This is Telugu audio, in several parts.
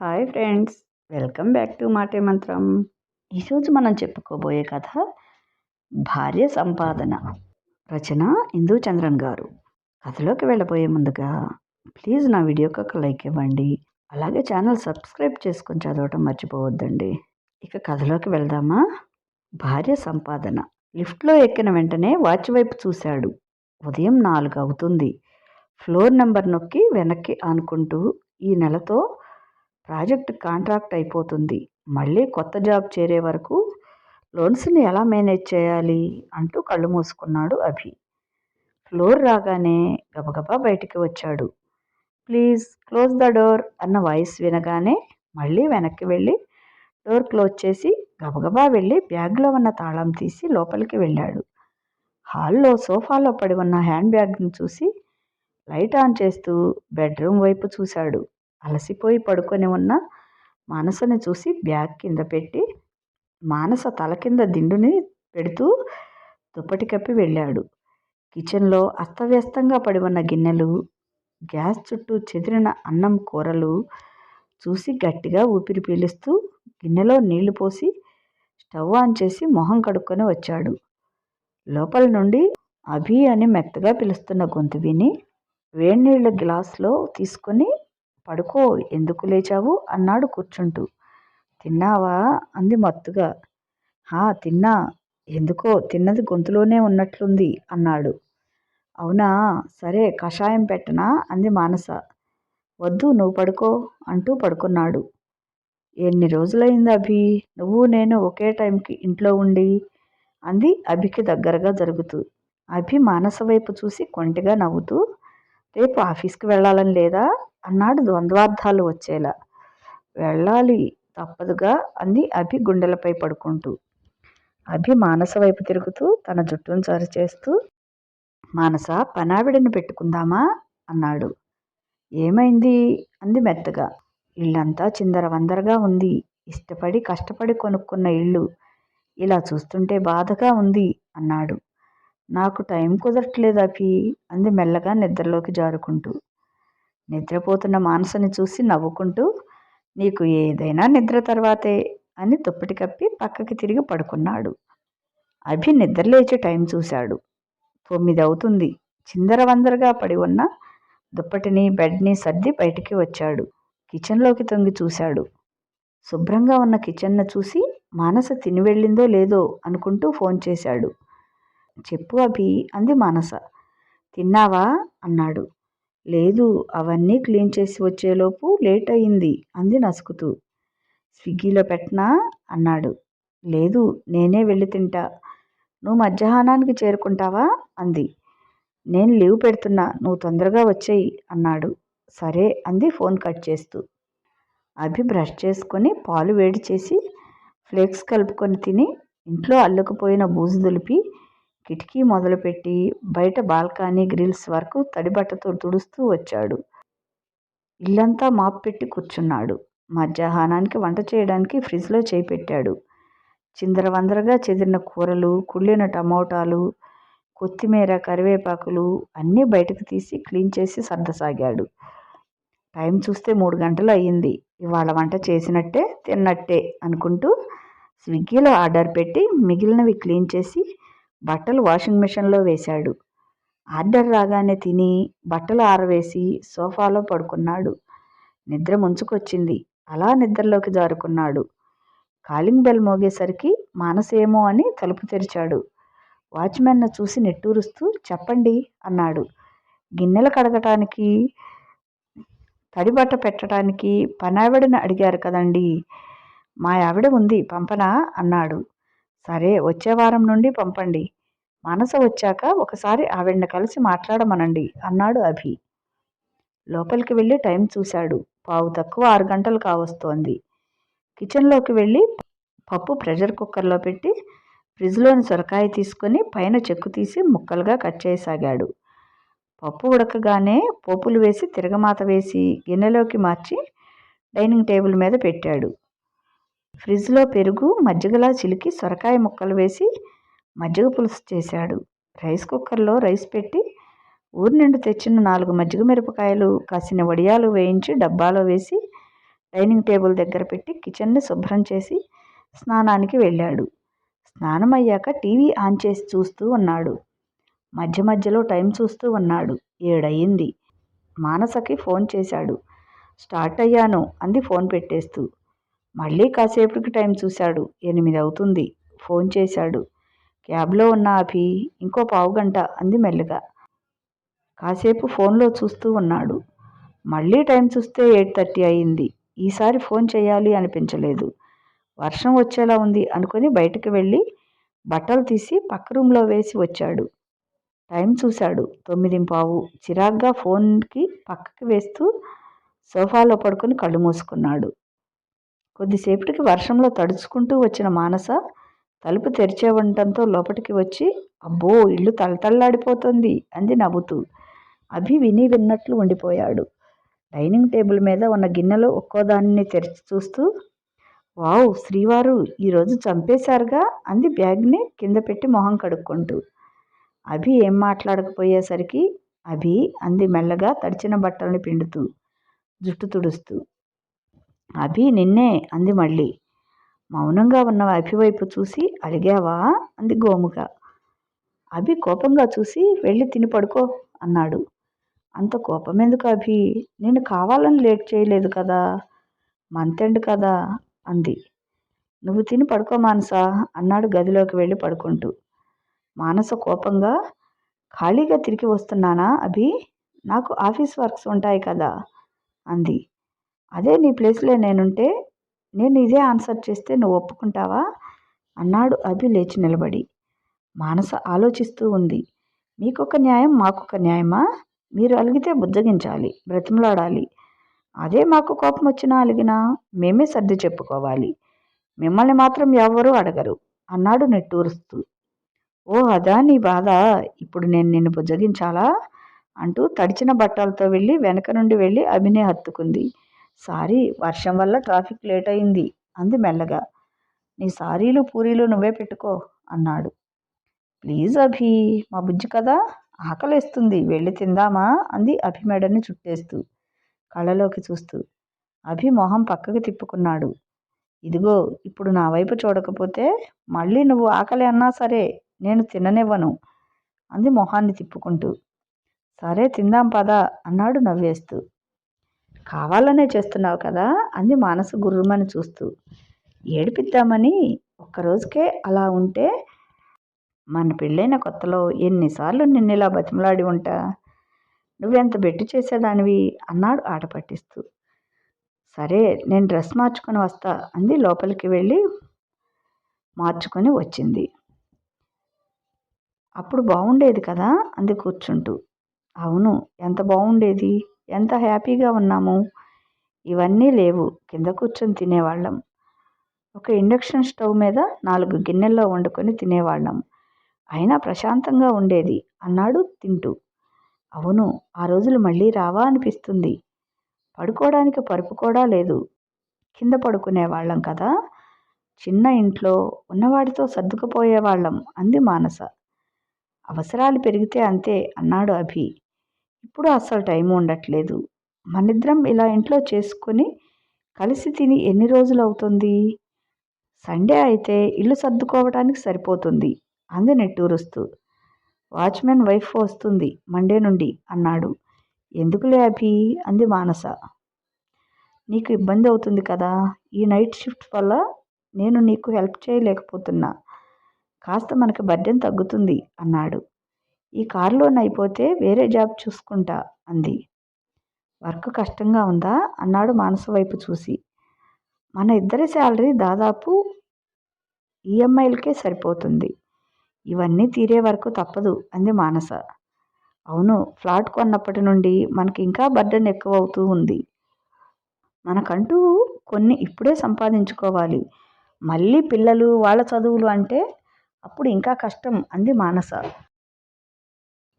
Hi friends, welcome back to మాటే మంత్రం. ఈరోజు మనం చెప్పుకోబోయే కథ భార్య సంపాదన. రచన ఇందూ చంద్రన్ గారు. కథలోకి వెళ్ళబోయే ముందుగా ప్లీజ్ నా వీడియోకి ఒక లైక్ ఇవ్వండి. అలాగే ఛానల్ సబ్స్క్రైబ్ చేసుకొని చదవటం మర్చిపోవద్దండి. ఇక కథలోకి వెళ్దామా? భార్య సంపాదన. లిఫ్ట్లో ఎక్కిన వెంటనే వాచ్ వైపు చూశాడు. ఉదయం 4 అవుతుంది. ఫ్లోర్ నెంబర్ నొక్కి వెనక్కి ఆనుకుంటూ ఈ నెలతో ప్రాజెక్ట్ కాంట్రాక్ట్ అయిపోతుంది, మళ్ళీ కొత్త జాబ్ చేరే వరకు లోన్స్ని ఎలా మేనేజ్ చేయాలి అంటూ కళ్ళు మూసుకున్నాడు అభి. ఫ్లోర్ రాగానే గబగబా బయటికి వచ్చాడు. ప్లీజ్ క్లోజ్ ద డోర్ అన్న వాయిస్ వినగానే మళ్ళీ వెనక్కి వెళ్ళి డోర్ క్లోజ్ చేసి గబగబా వెళ్ళి బ్యాగ్లో ఉన్న తాళం తీసి లోపలికి వెళ్ళాడు. హాల్లో సోఫాలో పడి ఉన్న హ్యాండ్ బ్యాగ్ని చూసి లైట్ ఆన్ చేస్తూ బెడ్రూమ్ వైపు చూశాడు. అలసిపోయి పడుకొని ఉన్న మానసని చూసి బ్యాగ్ కింద పెట్టి మానస తల కింద దిండుని పెడుతూ దుప్పటి కప్పి వెళ్ళాడు. కిచెన్లో అస్తవ్యస్తంగా పడి ఉన్న గిన్నెలు, గ్యాస్ చుట్టూ చెదిరిన అన్నం కూరలు చూసి గట్టిగా ఊపిరి పీలుస్తూ గిన్నెలో నీళ్లు పోసి స్టవ్ ఆన్ చేసి మొహం కడుక్కొని వచ్చాడు. లోపల నుండి అభి అని మెత్తగా పిలుస్తున్న గొంతు విని వేడినీళ్ళ గ్లాస్లో తీసుకొని పడుకో, ఎందుకు లేచావు అన్నాడు కూర్చుంటూ. తిన్నావా అంది మత్తుగా. తిన్నా, ఎందుకో తిన్నది గొంతులోనే ఉన్నట్లుంది అన్నాడు. అవునా, సరే కషాయం పెట్టనా అంది మానస. వద్దు, నువ్వు పడుకో అంటూ పడుకున్నాడు. ఎన్ని రోజులైంది అభి నువ్వు నేను ఒకే టైంకి ఇంట్లో ఉండి అంది అభికి దగ్గరగా జరుగుతూ. అభి మానస వైపు చూసి కొంటిగా నవ్వుతూ రేపు ఆఫీస్కి వెళ్ళాలని లేదా అన్నాడు ద్వంద్వార్థాలు వచ్చేలా. వెళ్ళాలి, తప్పదుగా అంది అభి గుండెలపై పడుకుంటూ. అభి మానస వైపు తిరుగుతూ తన జుట్టును సరిచేస్తూ మానస పనావిడని పెట్టుకుందామా అన్నాడు. ఏమైంది అంది మెత్తగా. ఇల్లంతా చిందరవందరగా ఉంది. ఇష్టపడి కష్టపడి కొనుక్కున్న ఇల్లు ఇలా చూస్తుంటే బాధగా ఉంది అన్నాడు. నాకు టైం కుదరట్లేదు అభి అంది మెల్లగా నిద్రలోకి జారుకుంటూ. నిద్రపోతున్న మానసని చూసి నవ్వుకుంటూ నీకు ఏదైనా నిద్ర తర్వాతే అని దుప్పటి కప్పి పక్కకి తిరిగి పడుకున్నాడు. అభి నిద్రలేచి టైం చూశాడు. 9 అవుతుంది. చిందరవందరగా పడి ఉన్న దుప్పటిని బెడ్ని సర్ది బయటికి వచ్చాడు. కిచెన్లోకి తొంగి చూశాడు. శుభ్రంగా ఉన్న కిచెన్ను చూసి మానస తిని వెళ్ళిందో లేదో అనుకుంటూ ఫోన్ చేశాడు. చెప్పు అభి అంది మానస. తిన్నావా అన్నాడు. లేదు, అవన్నీ క్లీన్ చేసి వచ్చేలోపు లేట్ అయింది అంది నసుకుతూ. స్విగ్గీలో పెట్టనా అన్నాడు. లేదు, నేనే వెళ్ళి తింటా. నువ్వు మధ్యాహ్నానికి చేరుకుంటావా అంది. నేను లీవ్ పెడుతున్నా, నువ్వు తొందరగా వచ్చేయి అన్నాడు. సరే అంది ఫోన్ కట్ చేస్తూ. అభి బ్రష్ చేసుకొని పాలు వేడి చేసి ఫ్లేక్స్ కలుపుకొని తిని ఇంట్లో అల్లుకుపోయిన బూజు దులిపి కిటికీ మొదలుపెట్టి బయట బాల్కనీ గ్రిల్స్ వరకు తడిబట్టతో తుడుస్తూ వచ్చాడు. ఇల్లంతా మాప్ పెట్టి కూర్చున్నాడు. మధ్యాహ్నానికి వంట చేయడానికి ఫ్రిడ్జ్లో చేయి పెట్టాడు. చిందరవందరగా చెదిరిన కూరలు, కుళ్ళిన టమోటాలు, కొత్తిమీర, కరివేపాకులు అన్నీ బయటకు తీసి క్లీన్ చేసి సర్దసాగాడు. టైం చూస్తే 3 గంటలు అయ్యింది. ఇవాళ వంట చేసినట్టే తిన్నట్టే అనుకుంటూ స్విగ్గీలో ఆర్డర్ పెట్టి మిగిలినవి క్లీన్ చేసి బట్టలు వాషింగ్ మిషన్లో వేశాడు. ఆర్డర్ రాగానే తిని బట్టలు ఆరవేసి సోఫాలో పడుకున్నాడు. నిద్ర ముంచుకొచ్చింది. అలా నిద్రలోకి జారుకున్నాడు. కాలింగ్ బెల్ మోగేసరికి మానసేమో అని తలుపు తెరిచాడు. వాచ్మెన్ను చూసి నిట్టూరుస్తూ చెప్పండి అన్నాడు. గిన్నెలు కడగటానికి, తడిబట్ట పెట్టడానికి పనావిడని అడిగారు కదండి. మా ఆవిడ ఉంది, పంపనా అన్నాడు. సరే, వచ్చే వారం నుండి పంపండి. మానస వచ్చాక ఒకసారి ఆవిడని కలిసి మాట్లాడమనండి అన్నాడు అభి. లోపలికి వెళ్ళి టైం చూశాడు. 6:15 గంటలు కావస్తోంది. కిచెన్లోకి వెళ్ళి పప్పు ప్రెషర్ కుక్కర్లో పెట్టి ఫ్రిడ్జ్లోని సొరకాయ తీసుకొని పైన చెక్కు తీసి ముక్కలుగా కట్ చేయసాగాడు. పప్పు ఉడకగానే పోపులు వేసి తిరగమాత వేసి గిన్నెలోకి మార్చి డైనింగ్ టేబుల్ మీద పెట్టాడు. ఫ్రిడ్జ్లో పెరుగు మజ్జిగలా చిలికి సొరకాయ ముక్కలు వేసి మజ్జిగ పులుసు చేశాడు. రైస్ కుక్కర్లో రైస్ పెట్టి ఊరి నుండి తెచ్చిన 4 మజ్జిగ మిరపకాయలు, కాసిన వడియాలు వేయించి డబ్బాలో వేసి డైనింగ్ టేబుల్ దగ్గర పెట్టి కిచెన్ని శుభ్రం చేసి స్నానానికి వెళ్ళాడు. స్నానం అయ్యాక టీవీ ఆన్ చేసి చూస్తూ ఉన్నాడు. మధ్య మధ్యలో టైం చూస్తూ ఉన్నాడు. 7 అయింది. మానసకి ఫోన్ చేశాడు. స్టార్ట్ అయ్యాను అంది ఫోన్ పెట్టేస్తూ. మళ్ళీ కాసేపటికి టైం చూశాడు. 8 అవుతుంది. ఫోన్ చేశాడు. క్యాబ్లో ఉన్న అభి ఇంకో పావుగంట అంది మెల్లగా. కాసేపు ఫోన్లో చూస్తూ ఉన్నాడు. మళ్ళీ టైం చూస్తే 8:30 అయింది. ఈసారి ఫోన్ చేయాలి అనిపించలేదు. వర్షం వచ్చేలా ఉంది అనుకుని బయటకు వెళ్ళి బట్టలు తీసి పక్క రూమ్లో వేసి వచ్చాడు. టైం చూశాడు. 9:15. చిరాగ్గా ఫోన్కి పక్కకి వేస్తూ సోఫాలో పడుకుని కళ్ళు మూసుకున్నాడు. కొద్దిసేపటికి వర్షంలో తడుచుకుంటూ వచ్చిన మానస తలుపు తెరిచే ఉండటంతో లోపలికి వచ్చి, అబ్బో ఇల్లు తళతళలాడిపోతుంది అంది నవ్వుతూ. అభి విన్నట్లు ఉండిపోయాడు. డైనింగ్ టేబుల్ మీద ఉన్న గిన్నెలో ఒక్కోదాన్ని తెరిచి చూస్తూ, వావ్ శ్రీవారు ఈరోజు చంపేశారుగా అంది బ్యాగ్ని కింద పెట్టి మొహం కడుక్కుంటూ. అభి ఏం మాట్లాడకపోయేసరికి, అభి అంది మెల్లగా తడిచిన బట్టల్ని పిండుతూ, జుట్టు తుడుస్తూ. అభి నిన్నే అంది మళ్ళీ. మౌనంగా ఉన్న అభి వైపు చూసి, అడిగావా అంది గోముగా. అభి కోపంగా చూసి, వెళ్ళి తిని పడుకో అన్నాడు. అంత కోపం ఎందుకు అభి? నేను కావాలని లేట్ చేయలేదు కదా, మంతెండ్ కదా అంది. నువ్వు తిని పడుకో మానసా అన్నాడు గదిలోకి వెళ్ళి పడుకుంటూ. మానస కోపంగా, ఖాళీగా తిరిగి వస్తున్నానా అభి? నాకు ఆఫీస్ వర్క్స్ ఉంటాయి కదా అంది. అదే నీ ప్లేస్లో నేనుంటే నేను ఇదే ఆన్సర్ చేస్తే నువ్వు ఒప్పుకుంటావా అన్నాడు అభి లేచి నిలబడి. మానస ఆలోచిస్తూ ఉంది. మీకొక న్యాయం మాకొక న్యాయమా? మీరు అలిగితే బుజ్జగించాలి, బ్రతిమలాడాలి. అదే మాకు కోపం వచ్చినా అలిగినా మేమే సర్ది చెప్పుకోవాలి. మిమ్మల్ని మాత్రం ఎవ్వరూ అడగరు అన్నాడు నిట్టూరుస్తూ. ఓ అదా నీ బాధ, ఇప్పుడు నేను నిన్ను బుజ్జగించాలా అంటూ తడిచిన బట్టలతో వెళ్ళి వెనక నుండి వెళ్ళి అభినే హత్తుకుంది. సారీ, వర్షం వల్ల ట్రాఫిక్ లేట్ అయింది అంది మెల్లగా. నీ సారీలు పూరీలు నువ్వే పెట్టుకో అన్నాడు. ప్లీజ్ అభి, మా బుజ్జి కదా, ఆకలేస్తుంది, వెళ్ళి తిందామా అంది అభి మెడని చుట్టేస్తూ కళ్ళలోకి చూస్తూ. అభి మొహం పక్కకి తిప్పుకున్నాడు. ఇదిగో ఇప్పుడు నా వైపు చూడకపోతే మళ్ళీ నువ్వు ఆకలి అన్నా సరే నేను తిననివ్వను అంది మొహాన్ని తిప్పుకుంటూ. సరే తిందాం పదా అన్నాడు నవ్వేస్తూ. కావాలనే చేస్తున్నావు కదా అంది మనసు గుర్రుమని చూస్తూ. ఏడిపిద్దామని, ఒక్కరోజుకే అలా ఉంటే మన పెళ్ళైన కొత్తలో ఎన్నిసార్లు నిన్నిలా బతిమలాడి ఉంటా. నువ్వెంత బెట్టు చేసేదానివి అన్నాడు ఆట పట్టిస్తూ. సరే నేను డ్రెస్ మార్చుకొని వస్తా అంది లోపలికి వెళ్ళి మార్చుకొని వచ్చింది. అప్పుడు బాగుండేది కదా అంది కూర్చుంటూ. అవును, ఎంత బాగుండేది, ఎంత హ్యాపీగా ఉన్నాము. ఇవన్నీ లేవు, కింద కూర్చొని తినేవాళ్ళం. ఒక ఇండక్షన్ స్టవ్ మీద 4 గిన్నెల్లో వండుకొని తినేవాళ్ళం. అయినా ప్రశాంతంగా ఉండేది అన్నాడు తింటూ. అవును, ఆ రోజులు మళ్ళీ రావా అనిపిస్తుంది. పడుకోవడానికి పరుపు కూడా లేదు, కింద పడుకునేవాళ్ళం కదా. చిన్న ఇంట్లో ఉన్నవాడితో సర్దుకుపోయేవాళ్ళం అంది మానస. అవసరాలు పెరిగితే అంతే అన్నాడు అభి. ఇప్పుడు అస్సలు టైం ఉండట్లేదు. మనిద్దరం ఇలా ఇంట్లో చేసుకుని కలిసి తిని ఎన్ని రోజులు అవుతుంది? సండే అయితే ఇల్లు సర్దుకోవడానికి సరిపోతుంది అంది నిట్టూరుస్తూ. వాచ్మెన్ వైఫ్ వస్తుంది మండే నుండి అన్నాడు. ఎందుకులే అభి అంది మానస. నీకు ఇబ్బంది అవుతుంది కదా, ఈ నైట్ షిఫ్ట్ వల్ల నేను నీకు హెల్ప్ చేయలేకపోతున్నా. కాస్త మనకి బర్డెన్ తగ్గుతుంది అన్నాడు. ఈ కారులోనే అయిపోతే వేరే జాబ్ చూసుకుంటా అంది. వర్క్ కష్టంగా ఉందా అన్నాడు మానస వైపు చూసి. మన ఇద్దరి శాలరీ దాదాపు ఈఎంఐలకే సరిపోతుంది. ఇవన్నీ తీరే వరకు తప్పదు అంది మానస. అవును, ఫ్లాట్ కొన్నప్పటి నుండి మనకి ఇంకా బర్డెన్ ఎక్కువ అవుతూ ఉంది. మనకంటూ కొన్ని ఇప్పుడే సంపాదించుకోవాలి. మళ్ళీ పిల్లలు వాళ్ళ చదువులు అంటే అప్పుడు ఇంకా కష్టం అంది మానస.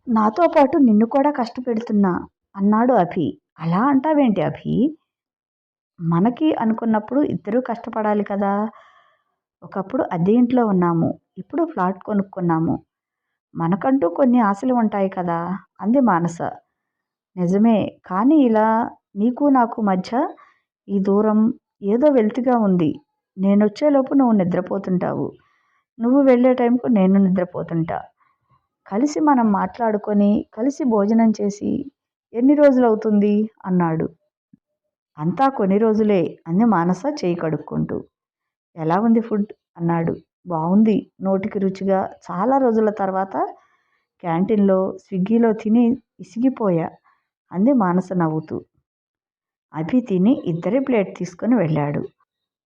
నాతో పాటు నిన్ను కూడా కష్టపెడుతున్నా అన్నాడు అభి. అలా అంటావేంటి అభి? మనకి అనుకున్నప్పుడు ఇద్దరూ కష్టపడాలి కదా. ఒకప్పుడు అద్దె ఇంట్లో ఉన్నాము, ఇప్పుడు ఫ్లాట్ కొనుక్కున్నాము. మనకంటూ కొన్ని ఆశలు ఉంటాయి కదా అంది మానస. నిజమే, కానీ ఇలా నీకు నాకు మధ్య ఈ దూరం ఏదో వెలితిగా ఉంది. నేనొచ్చేలోపు నువ్వు నిద్రపోతుంటావు. నువ్వు వెళ్ళే టైంకు నేను నిద్రపోతుంటా. కలిసి మనం మాట్లాడుకొని, కలిసి భోజనం చేసి ఎన్ని రోజులవుతుంది అన్నాడు. అంతా కొన్ని రోజులే అంది మానస చేయి కడుక్కుంటూ. ఎలా ఉంది ఫుడ్ అన్నాడు. బాగుంది, నోటికి రుచిగా. చాలా రోజుల తర్వాత క్యాంటీన్లో స్విగ్గీలో తిని ఇసిగిపోయా అంది మానస నవ్వుతూ. అభి తిని ఇద్దరి ప్లేట్ తీసుకుని వెళ్ళాడు.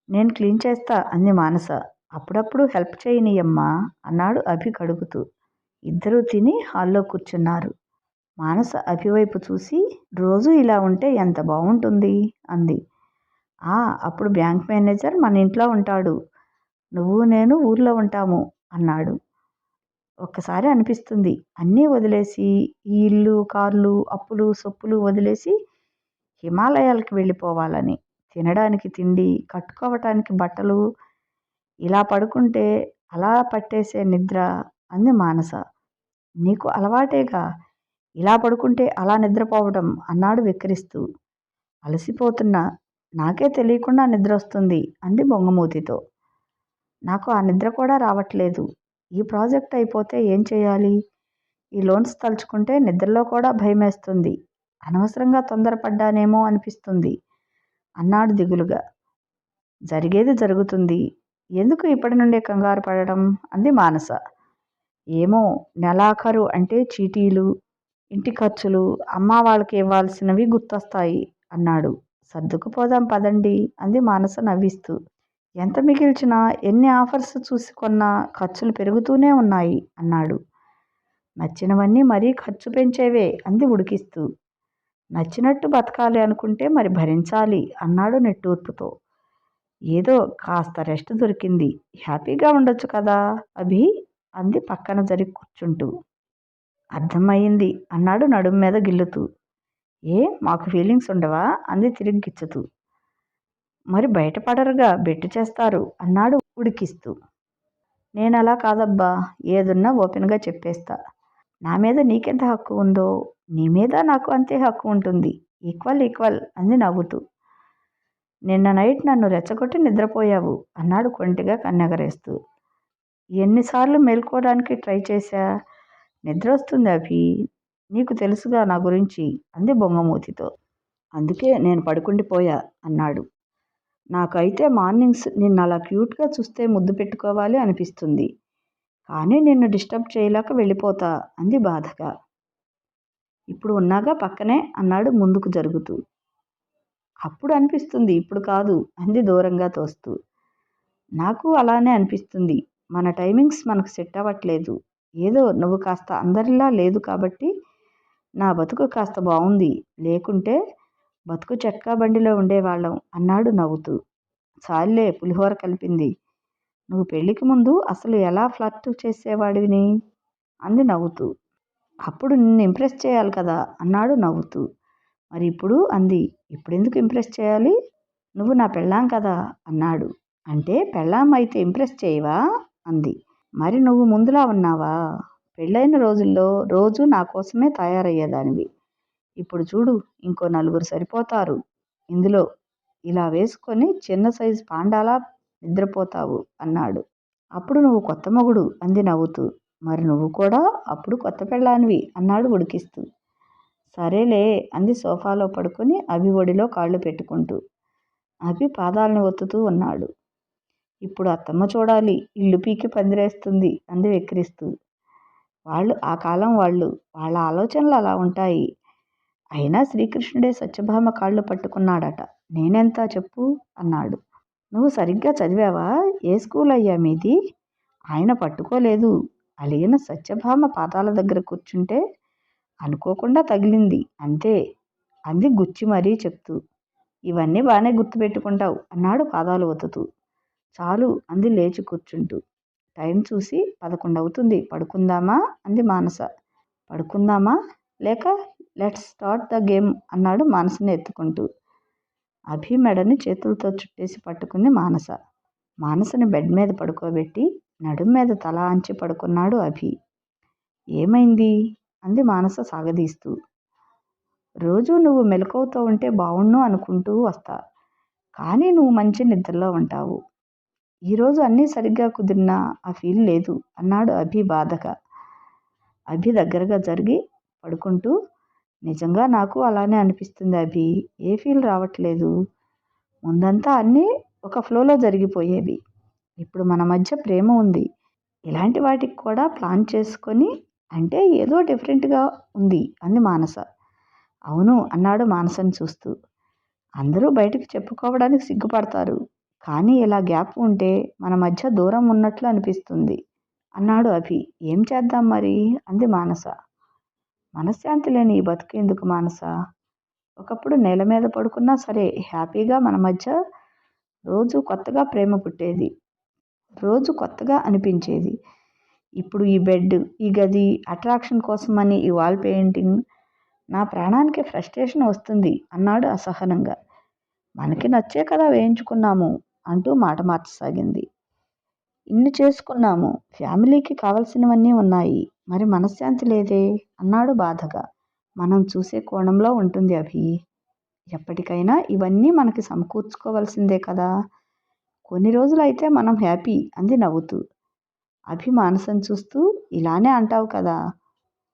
నేను క్లీన్ చేస్తా అంది మానస. అప్పుడప్పుడు హెల్ప్ చేయనీయమ్మా అన్నాడు అభి కడుగుతూ. ఇద్దరూ తిని హాల్లో కూర్చున్నారు. మానస అభి వైపు చూసి రోజూ ఇలా ఉంటే ఎంత బాగుంటుంది అంది. అప్పుడు బ్యాంక్ మేనేజర్ మన ఇంట్లో ఉంటాడు, నువ్వు నేను ఊర్లో ఉంటాము అన్నాడు. ఒక్కసారి అనిపిస్తుంది అన్నీ వదిలేసి, ఈ ఇల్లు కార్లు అప్పులు సొప్పులు వదిలేసి హిమాలయాలకు వెళ్ళిపోవాలని. తినడానికి తిండి, కట్టుకోవటానికి బట్టలు, ఇలా పడుకుంటే అలా పట్టేసే నిద్ర అంది మానస. నీకు అలవాటేగా ఇలా పడుకుంటే అలా నిద్రపోవడం అన్నాడు వెక్కిరిస్తూ. అలసిపోతున్నా, నాకే తెలియకుండా నిద్ర వస్తుంది అంది బొంగమూతితో. నాకు ఆ నిద్ర కూడా రావట్లేదు. ఈ ప్రాజెక్ట్ అయిపోతే ఏం చేయాలి? ఈ లోన్స్ తలుచుకుంటే నిద్రలో కూడా భయమేస్తుంది. అనవసరంగా తొందరపడ్డానేమో అనిపిస్తుంది అన్నాడు దిగులుగా. జరిగేది జరుగుతుంది, ఎందుకు ఇప్పటి నుండే కంగారు పడడం అంది మానస. ఏమో, నెలాఖరు అంటే చీటీలు, ఇంటి ఖర్చులు, అమ్మ వాళ్ళకి ఇవ్వాల్సినవి గుర్తొస్తాయి అన్నాడు. సర్దుకుపోదాం పదండి అంది మానస నవ్విస్తూ. ఎంత మిగిల్చినా, ఎన్ని ఆఫర్స్ చూసి కొన్నా ఖర్చులు పెరుగుతూనే ఉన్నాయి అన్నాడు. నచ్చినవన్నీ మరీ ఖర్చు పెంచేవే అంది ఉడికిస్తూ. నచ్చినట్టు బతకాలి అనుకుంటే మరి భరించాలి అన్నాడు నిట్టూర్పుతో. ఏదో కాస్త రెస్ట్ దొరికింది, హ్యాపీగా ఉండొచ్చు కదా అభి అంది పక్కన జరిగి కూర్చుంటూ. అర్థమయ్యింది అన్నాడు నడుం మీద గిల్లుతూ. మాకు ఫీలింగ్స్ ఉండవా అంది తిరిగి గిచ్చుతూ. మరి బయటపడరుగా, బెట్టు చేస్తారు అన్నాడు ఉడికిస్తూ. నేనలా కాదబ్బా, ఏదున్నా ఓపెన్గా చెప్పేస్తా. నా మీద నీకెంత హక్కు ఉందో నీ మీద నాకు అంతే హక్కు ఉంటుంది. ఈక్వల్ ఈక్వల్ అంది నవ్వుతూ. నిన్న నైట్ నన్ను రెచ్చగొట్టి నిద్రపోయావు అన్నాడు కొంటిగా కన్నెగరేస్తూ. ఎన్నిసార్లు మేల్కోవడానికి ట్రై చేశా, నిద్ర వస్తుంది అభి, నీకు తెలుసుగా నా గురించి అంది బొంగమూతితో. అందుకే నేను పడుకుండిపోయా అన్నాడు. నాకైతే మార్నింగ్స్ నిన్ను అలా క్యూట్గా చూస్తే ముద్దు పెట్టుకోవాలి అనిపిస్తుంది, కానీ నిన్ను డిస్టర్బ్ చేయలేక వెళ్ళిపోతా అంది బాధగా. ఇప్పుడు ఉన్నాగా పక్కనే అన్నాడు ముందుకు జరుగుతూ. అప్పుడు అనిపిస్తుంది, ఇప్పుడు కాదు అంది దూరంగా తోస్తూ. నాకు అలానే అనిపిస్తుంది, మన టైమింగ్స్ మనకు సెట్ అవ్వట్లేదు. ఏదో నువ్వు కాస్త అందరిలా లేదు కాబట్టి నా బతుకు కాస్త బాగుంది, లేకుంటే బతుకు చెక్క బండిలో ఉండేవాళ్ళం అన్నాడు నవ్వుతూ. చాలే పులిహోర కలిపింది, నువ్వు పెళ్ళికి ముందు అసలు ఎలా ఫ్లర్ట్ చేసేవాడివిని అంది నవ్వుతూ. అప్పుడు నిన్ను ఇంప్రెస్ చేయాలి కదా అన్నాడు నవ్వుతూ. మరి ఇప్పుడు అంది. ఇప్పుడెందుకు ఇంప్రెస్ చేయాలి, నువ్వు నా పెళ్ళాం కదా అన్నాడు. అంటే పెళ్ళాం అయితే ఇంప్రెస్ చేయవా అంది. మరి నువ్వు ముందులా ఉన్నావా? పెళ్ళైన రోజుల్లో రోజు నా కోసమే తయారయ్యేదానివి. ఇప్పుడు చూడు, ఇంకో నలుగురు సరిపోతారు ఇందులో, ఇలా వేసుకొని చిన్న సైజు పాండాలా నిద్రపోతావు అన్నాడు. అప్పుడు నువ్వు కొత్త మొగుడు అంది నవ్వుతూ. మరి నువ్వు కూడా అప్పుడు కొత్త పెళ్ళానివి అన్నాడు ఉడికిస్తూ. సరేలే అంది సోఫాలో పడుకొని అభి ఒడిలో కాళ్ళు పెట్టుకుంటూ. అభి పాదాలను ఒత్తుతూ ఉన్నాడు. ఇప్పుడు అత్తమ్మ చూడాలి, ఇల్లు పీకి పందిరేస్తుంది అంది వెక్కిరిస్తూ. వాళ్ళు ఆ కాలం వాళ్ళు, వాళ్ళ ఆలోచనలు అలా ఉంటాయి. అయినా శ్రీకృష్ణుడే సత్యభామ కాళ్ళు పట్టుకున్నాడట, నేనెంత చెప్పు అన్నాడు. నువ్వు సరిగ్గా చదివావా? ఏ స్కూల్ అయ్యా మీది? ఆయన పట్టుకోలేదు, అలిగిన సత్యభామ పాదాల దగ్గర కూర్చుంటే అనుకోకుండా తగిలింది అంతే అంది గుచ్చి మరీ చెప్తూ. ఇవన్నీ బాగానే గుర్తుపెట్టుకుంటావు అన్నాడు పాదాలు ఒత్తుతూ. చాలు అంది లేచి కూర్చుంటూ. టైం చూసి 11 అవుతుంది, పడుకుందామా అంది మానస. పడుకుందామా లేక లెట్స్ స్టార్ట్ ద గేమ్ అన్నాడు మానసని ఎత్తుకుంటూ. అభి మెడని చేతులతో చుట్టేసి పట్టుకుంది మానస. మానసని బెడ్ మీద పడుకోబెట్టి నడుం మీద తల అంచి పడుకున్నాడు అభి. ఏమైంది అంది మానస సాగదీస్తూ. రోజూ నువ్వు మెలకువతో ఉంటే బావుణ్ణు అనుకుంటూ వస్తా, కానీ నువ్వు మంచి నిద్రలో ఉంటావు. ఈరోజు అన్నీ సరిగ్గా కుదిరినా ఆ ఫీల్ లేదు అన్నాడు అభి బాధగా. అభి దగ్గరగా జరిగి పడుకుంటూ, నిజంగా నాకు అలానే అనిపిస్తుంది అభి. ఏ ఫీల్ రావట్లేదు. ముందంతా అన్నీ ఒక ఫ్లోలో జరిగిపోయేవి. ఇప్పుడు మన మధ్య ప్రేమ ఉంది. ఇలాంటి వాటికి కూడా ప్లాన్ చేసుకొని అంటే ఏదో డిఫరెంట్గా ఉంది అంది మానస. అవును అన్నాడు మానసని చూస్తూ. అందరూ బయటకు చెప్పుకోవడానికి సిగ్గుపడతారు. కానీ ఇలా గ్యాప్ ఉంటే మన మధ్య దూరం ఉన్నట్లు అనిపిస్తుంది అన్నాడు అభి. ఏం చేద్దాం మరి అంది మానస. మనశ్శాంతి లేని ఈ బతుకెందుకు మానస? ఒకప్పుడు నేల మీద పడుకున్నా సరే హ్యాపీగా మన మధ్య రోజు కొత్తగా ప్రేమ పుట్టేది. రోజు కొత్తగా అనిపించేది. ఇప్పుడు ఈ బెడ్, ఈ గది, అట్రాక్షన్ కోసమని ఈ వాల్ పెయింటింగ్, నా ప్రాణానికి ఫ్రస్ట్రేషన్ వస్తుంది అన్నాడు అసహనంగా. మనకి నచ్చే కదా వేయించుకున్నాము అంటూ మాట మార్చసాగింది. ఇన్ని చేసుకున్నాము, ఫ్యామిలీకి కావలసినవన్నీ ఉన్నాయి, మరి మనశ్శాంతి లేదే అన్నాడు బాధగా. మనం చూసే కోణంలో ఉంటుంది అభి. ఎప్పటికైనా ఇవన్నీ మనకి సమకూర్చుకోవాల్సిందే కదా. కొన్ని రోజులైతే మనం హ్యాపీ అంది నవ్వుతూ. అభి మానసం చూస్తూ, ఇలానే అంటావు కదా,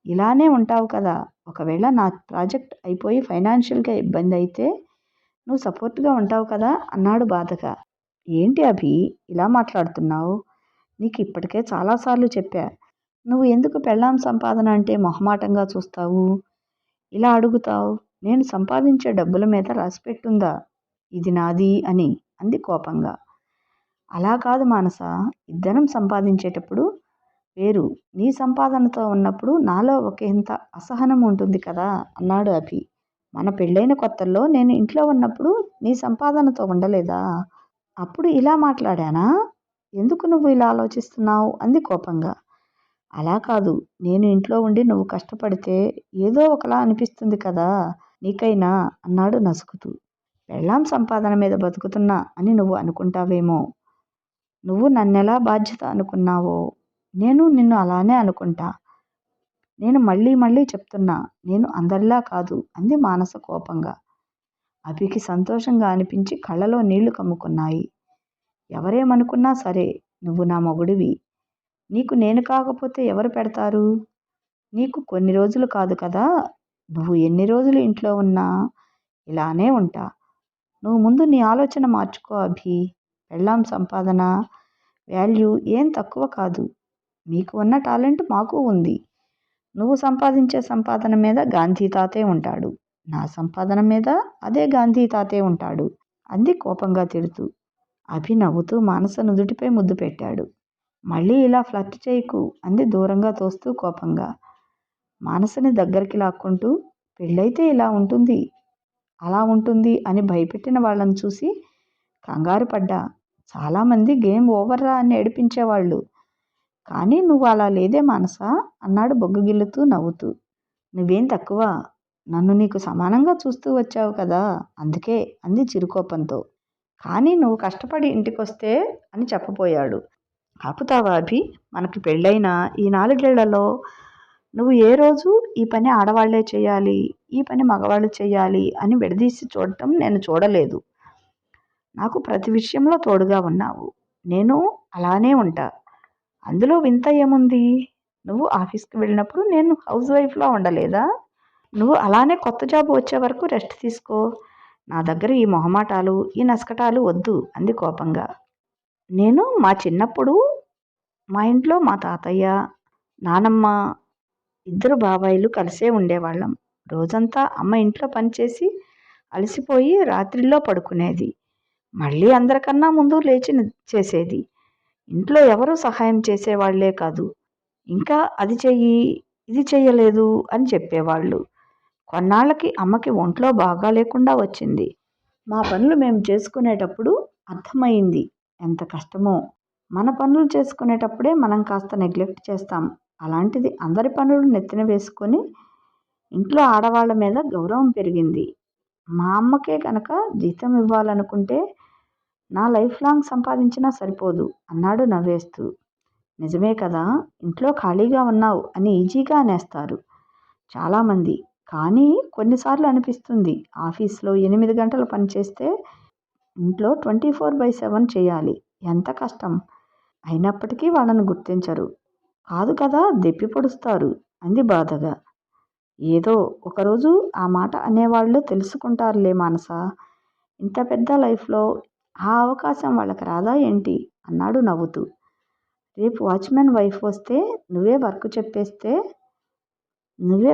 ఇలానే ఉంటావు కదా. ఒకవేళ నా ప్రాజెక్ట్ అయిపోయి ఫైనాన్షియల్గా ఇబ్బంది అయితే నువ్వు సపోర్ట్గా ఉంటావు కదా అన్నాడు బాధగా. ఏంటి అభి ఇలా మాట్లాడుతున్నావు? నీకు ఇప్పటికే చాలాసార్లు చెప్పా. నువ్వు ఎందుకు పెళ్ళాం సంపాదన అంటే మొహమాటంగా చూస్తావు, ఇలా అడుగుతావు? నేను సంపాదించే డబ్బుల మీద రాసిపెట్టుందా ఇది నాది అని అంది కోపంగా. అలా కాదు మానస, ఇద్దరం సంపాదించేటప్పుడు వేరు, నీ సంపాదనతో ఉన్నప్పుడు నాలో ఒక ఇంత అసహనం ఉంటుంది కదా అన్నాడు అభి. మన పెళ్ళైన కొత్తల్లో నేను ఇంట్లో ఉన్నప్పుడు నీ సంపాదనతో ఉండలేదా? అప్పుడు ఇలా మాట్లాడానా? ఎందుకు నువ్వు ఇలా ఆలోచిస్తున్నావు అంది కోపంగా. అలా కాదు, నేను ఇంట్లో ఉండి నువ్వు కష్టపడితే ఏదో ఒకలా అనిపిస్తుంది కదా నీకైనా అన్నాడు నసుకుతూ. పెళ్ళాం సంపాదన మీద బతుకుతున్నా అని నువ్వు అనుకుంటావేమో. నువ్వు నన్నెలా బాధ్యత అనుకున్నావో నేను నిన్ను అలానే అనుకుంటా. నేను మళ్ళీ మళ్ళీ చెప్తున్నా, నేను అందరిలా కాదు అంది మానస కోపంగా. అభికి సంతోషంగా అనిపించి కళ్ళలో నీళ్లు కమ్ముకున్నాయి. ఎవరేమనుకున్నా సరే, నువ్వు నా మొగుడివి. నీకు నేను కాకపోతే ఎవరు పెడతారు? నీకు కొన్ని రోజులు కాదు కదా, నువ్వు ఎన్ని రోజులు ఇంట్లో ఉన్నా ఇలానే ఉంటా. నువ్వు ముందు నీ ఆలోచన మార్చుకో అభి. పెళ్ళాం సంపాదన వాల్యూ ఏం తక్కువ కాదు. మీకు ఉన్న టాలెంట్ మాకు ఉంది. నువ్వు సంపాదించే సంపాదన మీద గాంధీ తాతే ఉంటాడు, నా సంపాదన మీద అదే గాంధీ తాతే ఉంటాడు అంది కోపంగా తిడుతూ. అభి నవ్వుతూ మానస నుదుటిపై ముద్దు పెట్టాడు. మళ్ళీ ఇలా ఫ్లర్ట్ చేయకు అంది దూరంగా తోస్తూ కోపంగా. మానసని దగ్గరికి లాక్కుంటూ, పెళ్ళైతే ఇలా ఉంటుంది, అలా ఉంటుంది అని భయపెట్టిన వాళ్ళని చూసి కంగారు పడ్డా. చాలామంది గేమ్ ఓవర్రా అని ఏడిపించేవాళ్ళు. కానీ నువ్వు అలా లేదే మానస అన్నాడు బొగ్గగిల్లుతూ నవ్వుతూ. నువ్వేం తక్కువ, నన్ను నీకు సమానంగా చూస్తూ వచ్చావు కదా అందుకే అంది చిరుకోపంతో. కానీ నువ్వు కష్టపడి ఇంటికొస్తే అని చెప్పబోయాడు. ఆపుతావా అభి? మనకి పెళ్ళైన ఈ 4 ఏళ్లలో నువ్వు ఏ రోజు ఈ పని ఆడవాళ్లే చేయాలి, ఈ పని మగవాళ్ళు చేయాలి అని విడదీసి చూడటం నేను చూడలేదు. నాకు ప్రతి విషయంలో తోడుగా ఉన్నావు. నేను అలానే ఉంటా. అందులో వింత ఏముంది? నువ్వు ఆఫీస్కి వెళ్ళినప్పుడు నేను హౌస్ వైఫ్లా ఉండలేదా? నువ్వు అలానే కొత్త జాబ్ వచ్చే వరకు రెస్ట్ తీసుకో. నా దగ్గర ఈ మొహమాటాలు, ఈ నసకటాలు వద్దు అంది కోపంగా. నేను మా చిన్నప్పుడు మా ఇంట్లో మా తాతయ్య, నానమ్మ, 2 బాబాయిలు కలిసే ఉండేవాళ్ళం. రోజంతా అమ్మ ఇంట్లో పనిచేసి అలసిపోయి రాత్రిల్లో పడుకునేది. మళ్ళీ అందరికన్నా ముందు లేచి చేసేది. ఇంట్లో ఎవరూ సహాయం చేసేవాళ్లే కాదు. ఇంకా అది చెయ్యి, ఇది చెయ్యలేదు అని చెప్పేవాళ్ళు. కొన్నాళ్ళకి అమ్మకి ఒంట్లో బాగా లేకుండా వచ్చింది. మా పనులు మేము చేసుకునేటప్పుడు అర్థమైంది ఎంత కష్టమో. మన పనులు చేసుకునేటప్పుడే మనం కాస్త నెగ్లెక్ట్ చేస్తాం. అలాంటిది అందరి పనులు నెత్తిన వేసుకొని ఇంట్లో ఆడవాళ్ళ మీద గౌరవం పెరిగింది. మా అమ్మకే కనుక జీతం ఇవ్వాలనుకుంటే నా లైఫ్ లాంగ్ సంపాదించినా సరిపోదు అన్నాడు నవ్వేస్తూ. నిజమే కదా, ఇంట్లో ఖాళీగా ఉన్నావు అని ఈజీగా అనేస్తారు చాలామంది. కానీ కొన్నిసార్లు అనిపిస్తుంది, ఆఫీస్లో 8 గంటలు పనిచేస్తే ఇంట్లో 24/7 చేయాలి. ఎంత కష్టం. అయినప్పటికీ వాళ్ళని గుర్తించరు. కాదు కదా దెప్పి పొడుస్తారు అంది బాధగా. ఏదో ఒకరోజు ఆ మాట అనేవాళ్ళు తెలుసుకుంటారులే మానస. ఇంత పెద్ద లైఫ్లో ఆ అవకాశం వాళ్ళకి రాదా ఏంటి అన్నాడు నవ్వుతూ. రేపు వాచ్మెన్ వైఫ్ వస్తే నువ్వే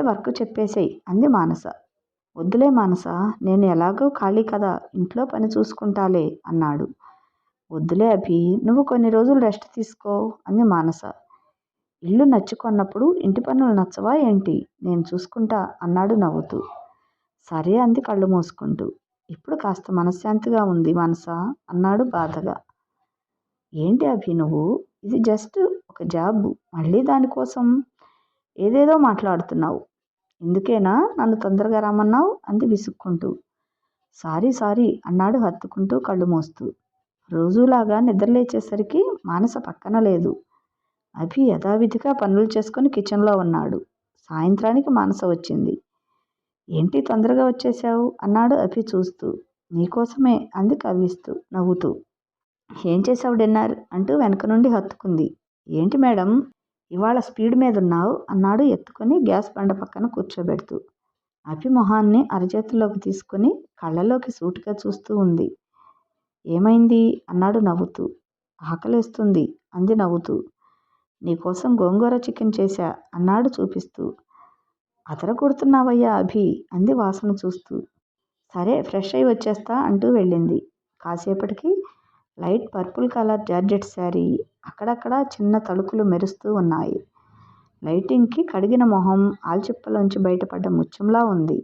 వర్క్ చెప్పేసేయ్ అంది మానస. వద్దులే మానస, నేను ఎలాగో ఖాళీ కదా, ఇంట్లో పని చూసుకుంటాలే అన్నాడు. వద్దులే అభి, నువ్వు కొన్ని రోజులు రెస్ట్ తీసుకో అంది మానస. ఇల్లు నచ్చుకొన్నప్పుడు ఇంటి పనులు నచ్చవా ఏంటి, నేను చూసుకుంటా అన్నాడు నవ్వుతూ. సరే అంది కళ్ళు మూసుకుంటూ. ఇప్పుడు కాస్త మనశ్శాంతిగా ఉంది మానస అన్నాడు బాధగా. ఏంటి అభి నువ్వు, ఇది జస్ట్ ఒక జాబ్, మళ్ళీ దానికోసం ఏదేదో మాట్లాడుతున్నావు. ఇందుకేనా నన్ను తొందరగా రమ్మన్నావు అంది విసుక్కుంటూ. సారీ అన్నాడు హత్తుకుంటూ కళ్ళు మూస్తూ. రోజులాగా నిద్రలేచేసరికి మానస పక్కన లేదు. అభి యథావిధిగా పనులు చేసుకుని కిచెన్లో ఉన్నాడు. సాయంత్రానికి మానస వచ్చింది. ఏంటి తొందరగా వచ్చేసావు అన్నాడు అభి చూస్తూ. నీకోసమే అంది కవ్విస్తూ నవ్వుతూ. ఏం చేసావు డిన్నర్ అంటూ వెనక నుండి హత్తుకుంది. ఏంటి మేడం ఇవాళ స్పీడ్ మీద ఉన్నావు అన్నాడు ఎత్తుకొని గ్యాస్ బండ పక్కన కూర్చోబెడుతూ. అభి మొహాన్ని అరచేతుల్లోకి తీసుకుని కళ్ళలోకి సూటిగా చూస్తూ ఉంది. ఏమైంది అన్నాడు నవ్వుతూ. ఆకలేస్తుంది అంది నవ్వుతూ. నీకోసం గోంగూర చికెన్ చేశా అన్నాడు చూపిస్తూ. అదర కొడుతున్నావయ్యా అభి అంది వాసన చూస్తూ. సరే ఫ్రెష్ అయి వచ్చేస్తా అంటూ వెళ్ళింది. కాసేపటికి light purple colour georgette sari, అక్కడక్కడ చిన్న తళుకులు మెరుస్తూ ఉన్నాయి. లైటింగ్కి కడిగిన మొహం ఆల్చిప్పలోంచి బయటపడ్డ ముత్యంలా ఉంది.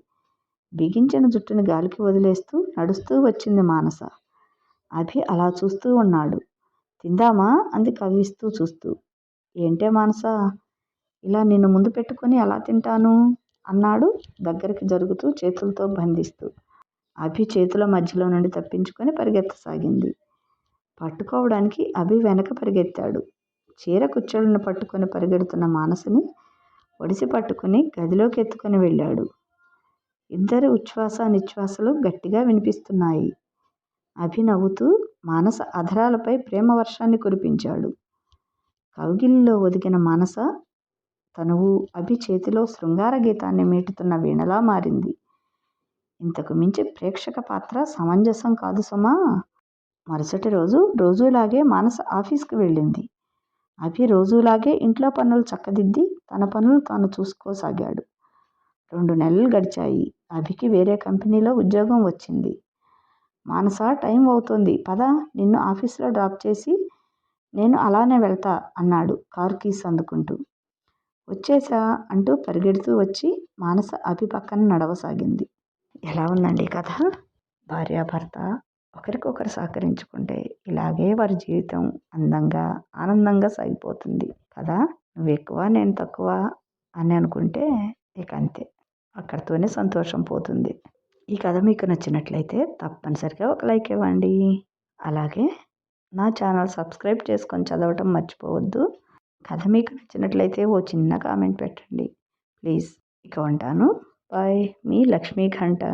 బిగించిన జుట్టుని గాలికి వదిలేస్తూ నడుస్తూ వచ్చింది మానస. అభి అలా చూస్తూ ఉన్నాడు. తిందామా అంది కవ్విస్తూ చూస్తూ. ఏంటే మానస, ఇలా నిన్ను ముందు పెట్టుకొని ఎలా తింటాను అన్నాడు దగ్గరికి జరుగుతూ చేతులతో బంధిస్తూ. అభి చేతుల మధ్యలో నుండి తప్పించుకొని పరిగెత్తసాగింది. పట్టుకోవడానికి అభి వెనక పరిగెత్తాడు. చీర కుచ్చెలను పట్టుకొని పరిగెడుతున్న మానసని ఒడిసి పట్టుకుని గదిలోకి ఎత్తుకొని వెళ్ళాడు. ఇద్దరి ఉచ్ఛ్వాస నిశ్వాసలు గట్టిగా వినిపిస్తున్నాయి. అభి నవ్వుతూ మానస అధరాలపై ప్రేమ వర్షాన్ని కురిపించాడు. కౌగిలిలో ఒదిగిన మానస తనువు అభి చేతిలో శృంగార గీతాన్ని మీటుతున్న వీణలా మారింది. ఇంతకు మించి ప్రేక్షక పాత్ర సమంజసం కాదు సుమా. మరుసటి రోజు రోజులాగే మానస ఆఫీస్కి వెళ్ళింది. అభి రోజులాగే ఇంట్లో పనులు చక్కదిద్ది తన పనులు తాను చూసుకోసాగాడు. 2 నెలలు గడిచాయి. అభికి వేరే కంపెనీలో ఉద్యోగం వచ్చింది. మానస టైం అవుతోంది పద, నిన్ను ఆఫీస్లో డ్రాప్ చేసి నేను అలానే వెళ్తా అన్నాడు కారు కీస్ అందుకుంటూ. వచ్చేసా అంటూ పరిగెడుతూ వచ్చి మానస అభి పక్కన నడవసాగింది. ఎలా ఉందండి కథ? భార్యాభర్త ఒకరికొకరు సహకరించుకుంటే ఇలాగే వారి జీవితం అందంగా ఆనందంగా సాగిపోతుంది కదా. నువ్వు ఎక్కువ నేను తక్కువ అని అనుకుంటే ఇక అంతే, అక్కడితోనే సంతోషం పోతుంది. ఈ కథ మీకు నచ్చినట్లయితే తప్పనిసరిగా ఒక లైక్ ఇవ్వండి. అలాగే నా ఛానల్ సబ్స్క్రైబ్ చేసుకొని చదవటం మర్చిపోవద్దు. కథ మీకు నచ్చినట్లయితే ఓ చిన్న కామెంట్ పెట్టండి ప్లీజ్. ఇక ఉంటాను. బాయ్, మీ లక్ష్మీ ఘంట.